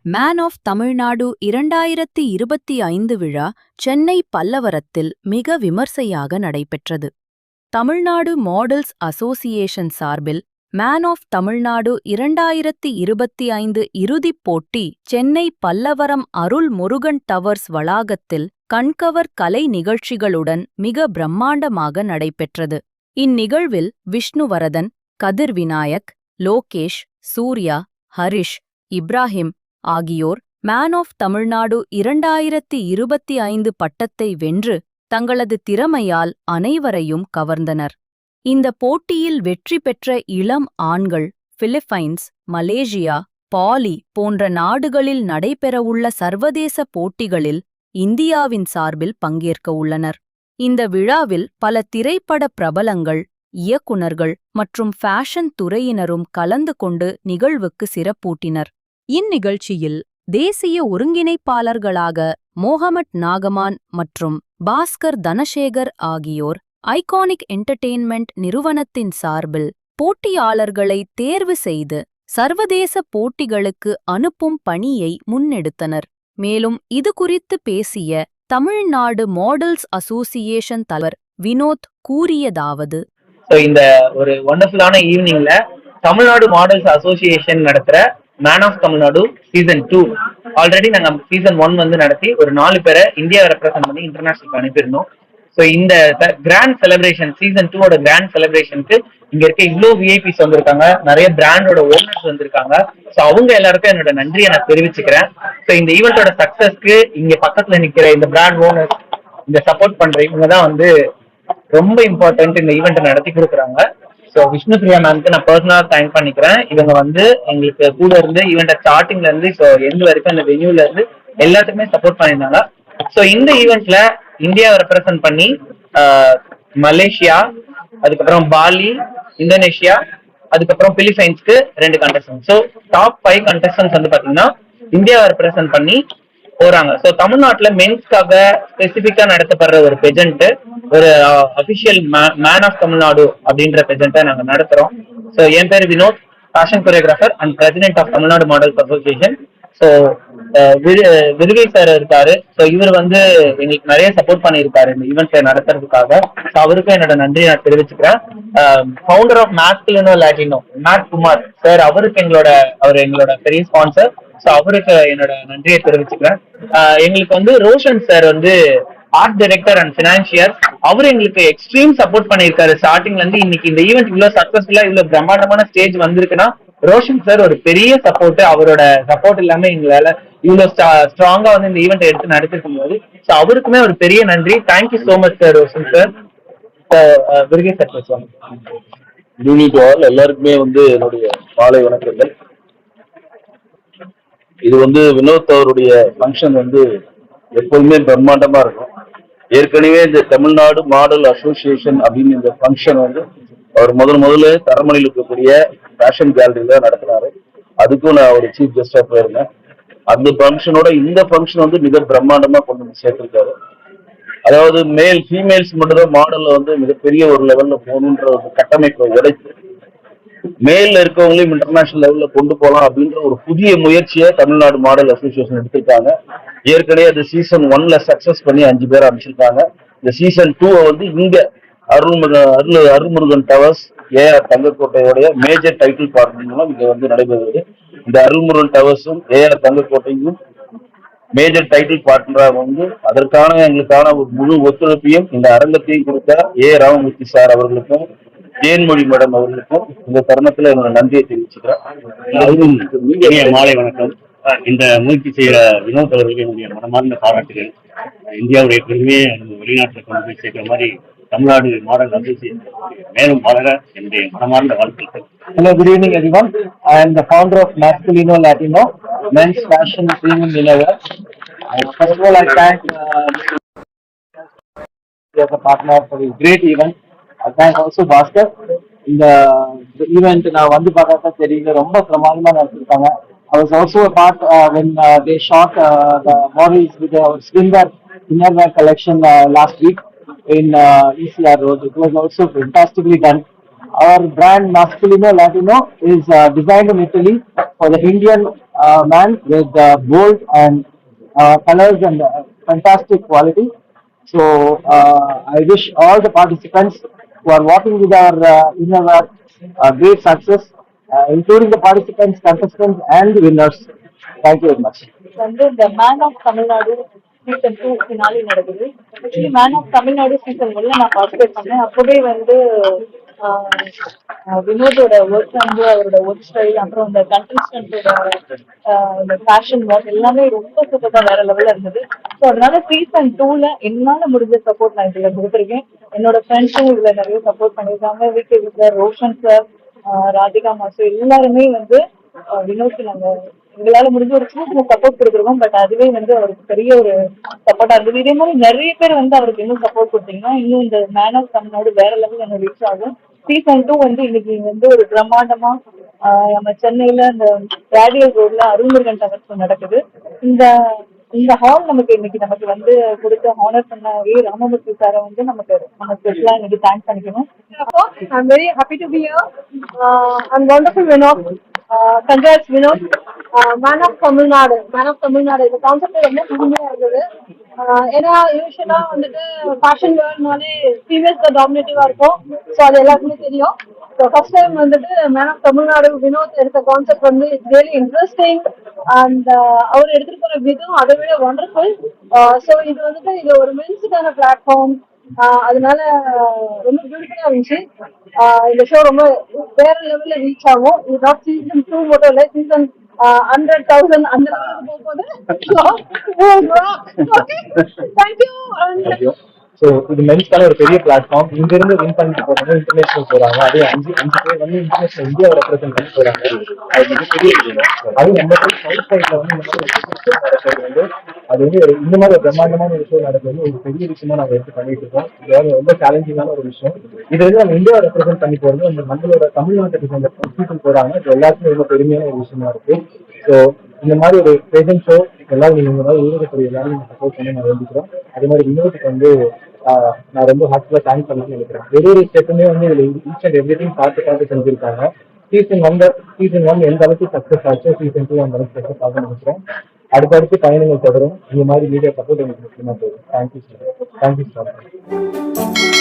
Man of Tamil Nadu 2025 விழா சென்னை பல்லவரத்தில் மிக விமர்சையாக நடைபெற்றது. தமிழ்நாடு மாடல்ஸ் அசோசியேஷன் சார்பில் மேன் ஆஃப் தமிழ்நாடு 2025 இறுதிப் போட்டி சென்னை பல்லவரம் அருள் முருகன் டவர்ஸ் வளாகத்தில் கண்கவர் கலை நிகழ்ச்சிகளுடன் மிக பிரம்மாண்டமாக நடைபெற்றது. இந்நிகழ்வில் விஷ்ணுவரதன், கதிர் விநாயக், லோகேஷ், சூர்யா, ஹரிஷ், இப்ராஹிம் ஆகியோர் மேன் ஆஃப் தமிழ்நாடு 2025 பட்டத்தை வென்று தங்களது திறமையால் அனைவரையும் கவர்ந்தனர். இந்த போட்டியில் வெற்றி பெற்ற இளம் ஆண்கள் பிலிப்பைன்ஸ், மலேசியா, பாலி போன்ற நாடுகளில் நடைபெறவுள்ள சர்வதேச போட்டிகளில் இந்தியாவின் சார்பில் பங்கேற்க உள்ளனர். இந்த விழாவில் பல திரைப்பட பிரபலங்கள், இயக்குனர்கள் மற்றும் ஃபேஷன் துறையினரும் கலந்து கொண்டு நிகழ்வுக்கு சிறப்பூட்டினர். இந்நிகழ்ச்சியில் தேசிய ஒருங்கிணைப்பாளர்களாக மோஹமட் நாகமான் மற்றும் பாஸ்கர் தனசேகர் ஆகியோர் ஐகானிக் என்டர்டெயின்மெண்ட் நிறுவனத்தின் சார்பில் போட்டியாளர்களை தேர்வு செய்து சர்வதேச போட்டிகளுக்கு அனுப்பும் பணியை முன்னெடுத்தனர். மேலும் இதுகுறித்து பேசிய தமிழ்நாடு மாடல்ஸ் அசோசியேஷன் தலைவர் வினோத் கூறியதாவது: இந்த ஒரு வண்டர்ஃபுல்லான ஈவினிங்ல தமிழ்நாடு மாடல்ஸ் அசோசியேஷன் நடத்துற man of Tamil Nadu season 2 already நாங்க சீசன் 1 வந்து நடத்தி ஒரு 4 பேரை இந்தியாவை ரெப்ரசென்ட் பண்ணி இன்டர்நேஷனலுக்கு அனுப்பியிருந்தோம். ஸோ இந்த கிராண்ட் செலிப்ரேஷன் சீசன் 2 கிராண்ட் செலிப்ரேஷனுக்கு இங்க இருக்க இவ்வளோ விஐபிஸ் வந்திருக்காங்க, நிறைய பிராண்டோட ஓனர்ஸ் வந்திருக்காங்க. ஸோ அவங்க எல்லாருக்கும் என்னோட நன்றியை நான் தெரிவிச்சுக்கிறேன். ஸோ இந்த ஈவெண்டோட சக்சஸ்க்கு இங்க பக்கத்துல நிக்கிற இந்த பிராண்ட் ஓனர்ஸ், இந்த சப்போர்ட் பண்ற இவங்க தான் வந்து ரொம்ப இம்பார்ட்டன்ட் இந்த ஈவெண்ட் நடத்தி கொடுக்குறாங்க. ஸோ விஷ்ணு பிரியா மேம்க்கு நான் பர்சனலா தேங்க் பண்ணிக்கிறேன். இவங்க வந்து எங்களுக்கு கூட இருந்து ஈவெண்ட் ஸ்டார்டிங்ல இருந்து ஸோ எந்த வரைக்கும் அந்த வென்யூல இருந்து எல்லாத்துக்குமே சப்போர்ட் பண்ணியிருந்தாங்க. ஸோ இந்த ஈவெண்ட்ல இந்தியாவை ரெப்ரசென்ட் பண்ணி மலேசியா, அதுக்கப்புறம் பாலி, இந்தோனேஷியா, அதுக்கப்புறம் பிலிப்பைன்ஸ்க்கு 2 கண்டஸ்டன்ட். ஸோ டாப் 5 கண்டஸ்டன்ஸ் வந்து பாத்தீங்கன்னா இந்தியாவை ரெப்ரசென்ட் பண்ணி போறாங்க. ஸோ தமிழ்நாட்டுல மென்ஸ்க்காக ஸ்பெசிபிக்கா நடத்தப்படுற ஒரு பெஜென்ட், ஒரு அபிஷியல் மேன் ஆஃப் தமிழ்நாடு அப்படின்ற பெஜென்ட்டை நாங்க நடத்துறோம். ஸோ என் பேர் Vinod, fashion choreographer and president of Tamil Nadu models association. So Virugai sir இருக்காரு. ஸோ இவர் வந்து எங்களுக்கு நிறைய சப்போர்ட் பண்ணியிருக்காரு இந்த ஈவெண்ட்ஸை நடத்துறதுக்காக. ஸோ அவருக்கும் என்னோட நன்றியை நான் தெரிவிச்சுக்கிறேன். ஃபவுண்டர் ஆஃப் மேஸ்குலினோ லாட்டினோ மேட் குமார் சார், அவருக்கு எங்களோட பெரிய ஸ்பான்சர். ஸோ அவருக்கு என்னோட நன்றியை தெரிவிச்சுக்கிறேன். எங்களுக்கு வந்து ரோஷன் சார் வந்து ஆர்ட் டைரக்டர் அண்ட் பினான்சியர், அவரு எங்களுக்கு எக்ஸ்ட்ரீம் சப்போர்ட் பண்ணியிருக்காரு ஸ்டார்டிங்ல இருந்து. இன்னைக்கு இந்த ஈவெண்ட் இவ்வளவு சக்சஸ்ஃபுல்லா இவ்வளவு பிரம்மாண்டமான ஸ்டேஜ் வந்திருக்குன்னா ரோஷன் சார் ஒரு பெரிய சப்போர்ட். அவரோட சப்போர்ட் இல்லாம எங்களால இவ்வளவு ஸ்ட்ராங்கா வந்து இந்த ஈவெண்ட் எடுத்து நடத்திருக்கும் போது ஸோ அவருக்குமே ஒரு பெரிய நன்றி. Thank you so much sir Roshan sir. Virugai sir பேசுவாங்க. எல்லாருக்குமே வந்து என்னுடைய மாலை வணக்கங்கள். இது வந்து வினோத் அவருடைய ஃபங்க்ஷன் வந்து எப்போதுமே பிரம்மாண்டமா இருக்கும். ஏற்கனவே இந்த தமிழ்நாடு மாடல் அசோசியேஷன் அப்படின்னு இந்த ஃபங்க்ஷன் வந்து அவர் முதல்ல தரமணியில் இருக்கக்கூடிய ஃபேஷன் கேலரியில நடத்தினாரு. அதுக்கும் நான் ஒரு சீஃப் கெஸ்டா போயிருந்தேன். அந்த ஃபங்க்ஷனோட இந்த ஃபங்க்ஷன் வந்து மிக பிரம்மாண்டமா கொண்டு வந்து சேர்த்திருக்காரு. அதாவது மேல் ஃபீமேல்ஸ் மட்டும் தான் மாடல்ல வந்து மிகப்பெரிய ஒரு லெவல்ல போகணுன்ற ஒரு கட்டமைப்பை உடைத்து மேல இருக்கவங்களையும் இன்டர்நேஷனல் லெவல்ல கொண்டு போகலாம் அப்படின்ற ஒரு புதிய முயற்சியை தமிழ்நாடு மாடல் அசோசியேஷன் எடுத்திருக்காங்க. ஏற்கனவே அது சீசன் 1ல சக்சஸ் பண்ணி 5 பேர் அமைச்சிருக்காங்க. இந்த சீசன் 2 வந்து இங்க அருள்முருகன் டவர்ஸ் ஏஆர் தங்கக்கோட்டையோடைய மேஜர் டைட்டில் பார்ட்னர் மூலம் இங்க வந்து நடைபெறுவது. இந்த அருள்முருகன் டவர்ஸும் ஏஆர் தங்கக்கோட்டையும் மேஜர் டைட்டில் பார்ட்னராக வந்து அதற்கான எங்களுக்கான ஒரு முழு ஒத்துழைப்பையும் இந்த அரங்கத்தையும் கொடுத்த ராமமூர்த்தி சார் அவர்களுக்கும் தேன்மொழி மேடம் அவர்களுக்கும் இந்த தருணத்துல என்னோட நன்றியை தெரிவிச்சுக்கிறேன். மாலை வணக்கம். இந்த முயற்சி செய்யற வினோத் அவர்களுக்கு என்னுடைய மனமார்ந்த பாராட்டுகள். இந்தியாவுடைய பெருமையை வெளிநாட்டில் கொண்டு போய் சேர்க்கிற மாதிரி தமிழ்நாடு மாடல் அசோசியேஷன் மேலும் வளர என்னுடைய மனமார்ந்த வாழ்த்துக்கள். Hello, good evening everyone. I am the founder of Masculino Latino men's fashion premium innerwear. First of all, I thank as a partner for this great event. I thank also Bhaskar. இந்த event நான் வந்து பார்த்தா தெரியல, ரொம்ப பிரமாதமா நடத்திருக்காங்க. I was also a part when they shot the models with our swimwear innerwear collection last week in ECR Road. It was also fantastically done. Our brand Masculino Latino is designed in Italy for the Indian man with bold and colors and fantastic quality. So I wish all the participants who are walking with our innovative great success, including the participants, contestants, and winners. Thank you very much. வந்து இந்த man of Tamil Nadu season 2 finale நடக்குது. Actually man of Tamil Nadu season 1 நான் participate பண்ணேன். அப்பவே வந்து வினோதோட work வந்து அவரோட work style, அப்புறம் இந்த கண்டெஸ்டன்டோட இந்த ஃபேஷன் ஒர்க் எல்லாமே ரொம்ப சூப்பரா வேற லெவல்ல இருந்தது. ஸோ அதனால சீசன் 2ல என்னால முடிஞ்ச சப்போர்ட் நான் இதுல கொடுத்துருக்கேன். என்னோட ஃப்ரெண்ட்ஸும் இதுல நிறைய சப்போர்ட் பண்ணியிருக்காங்க. VK sir, Roshan sir, Radhika மாசு எல்லாருமே வந்து வினோத் நாங்க எங்களால முடிஞ்ச ஒரு சின்ன சப்போர்ட் கொடுத்துருக்கோம். பட் அதுவே வந்து அவருக்கு பெரிய ஒரு சப்போர்ட்டா இருந்தது. இதே மாதிரி நிறைய பேர் வந்து அவருக்கு இன்னும் சப்போர்ட் கொடுத்தீங்கன்னா இன்னும் இந்த மேன் ஆஃப் தமிழ்நாடு வேற லெவல் என்ன ரீச் ஆகும். சீசன் 2 வந்து இன்னைக்கு வந்து ஒரு பிரம்மாண்டமா நம்ம சென்னையில இந்த ரேடியல் ரோட்ல அருள்முருகன் டவர்ஸ் நடக்குது. இந்த இந்த ஹால் நமக்கு வந்து கொடுத்த ஹானர் பண்ண ராமமூர்த்தி சாரை வந்து நம்ம ஸ்பெஷலா இன்னைக்கு தேங்க் பண்ணிக்கணும். I'm very happy to be here. I'm wonderful Vinod. Congrats Vinod. Man of Tamil Nadu. இந்த கான்செப்ட் ரொம்ப புதுமையா இருந்தது. ஏன்னா யூஸ்வலா வந்துட்டு ஃபேஷன் வேர்ட்னாலே ஃபீமேல்ஸ் தான் டாமினேட்டிவா இருக்கும். ஸோ அது எல்லாருக்குமே தெரியும். ஸோ ஃபர்ஸ்ட் டைம் வந்துட்டு மேன் ஆஃப் தமிழ்நாடு வினோத் எடுத்த கான்செப்ட் வந்து இட்ஸ் ரியலி இன்ட்ரெஸ்டிங் அண்ட் அவர் எடுத்துட்டு போற விதம் அதை விட ஒண்டர்ஃபுல். ஸோ இது ஒரு மென்ஸுக்கான பிளாட்ஃபார்ம். அதனால ரொம்ப பியூட்டிஃபுல்லா இருந்துச்சு. இந்த ஷோ ரொம்ப வேற லெவல்ல ரீச் ஆகும். இது நாட் சீசன் 2 மட்டும் இல்லை, சீசன் 100,000 அந்த லெவலுக்கு போகும்போது. தேங்க்யூ. ஸோ இது மென்ஸ்க்கான ஒரு பெரிய பிளாட்ஃபார்ம். இங்க இருந்து வின் பண்ணிட்டு போறாங்க, இன்டர்நேஷனல் போறாங்க. அதே அஞ்சு பேர் வந்து இன்டர்நேஷனல் இந்தியாவை ரெப்ரசென்ட் பண்ணி போறாங்க. அது மிகப்பெரிய விஷயம். அதுவும் நம்ம சவுத் சைட்ல வந்து இந்த மாதிரி நடக்கிறது வந்து அது வந்து இந்த மாதிரி ஒரு பிரம்மாண்டமான ஒரு விஷயம் நடக்கிறது ஒரு பெரிய விஷயமா நாங்கள் எடுத்து பண்ணிட்டு இருக்கோம். இது ரொம்ப சேலஞ்சிங்கான ஒரு விஷயம். இது வந்து நம்ம இந்தியாவை ரெப்ரசென்ட் பண்ணி போறது நம்மளோட தமிழ்நாட்டுக்கு சேர்ந்த பீப்புள் போறாங்க. இது எல்லாருக்குமே ரொம்ப பெருமையான ஒரு விஷயமா இருக்கு. ஸோ இந்த மாதிரி ஒரு பிரசன்ட் ஷோ எல்லாரும் நீங்க இந்த மாதிரி ஊடகத்துறை எல்லாரும் நீங்க சப்போர்ட் பண்ணி நான் வேண்டிக்கிறோம். அதே மாதிரி வினோத்துக்கு வந்து நான் ரொம்ப ஹார்ட்ஃபுல்லா தேங்க் பண்ணி நினைக்கிறேன். ஒரு ஸ்டெப்புமே வந்து இதுல ஈச் அண்ட் எவ்ரிதிங் பார்த்து செஞ்சிருக்காங்க. சீசன் 1 எந்த அளவுக்கு சக்சஸ் ஆச்சு, சீசன் 2 அந்த அளவுக்கு சக்சஸ் ஆக நினைக்கிறேன். அடுத்தடுத்து பயணங்கள் தொடரும். இந்த மாதிரி மீடியா சப்போர்ட் எனக்கு முக்கியமா போகும். Thank you sir.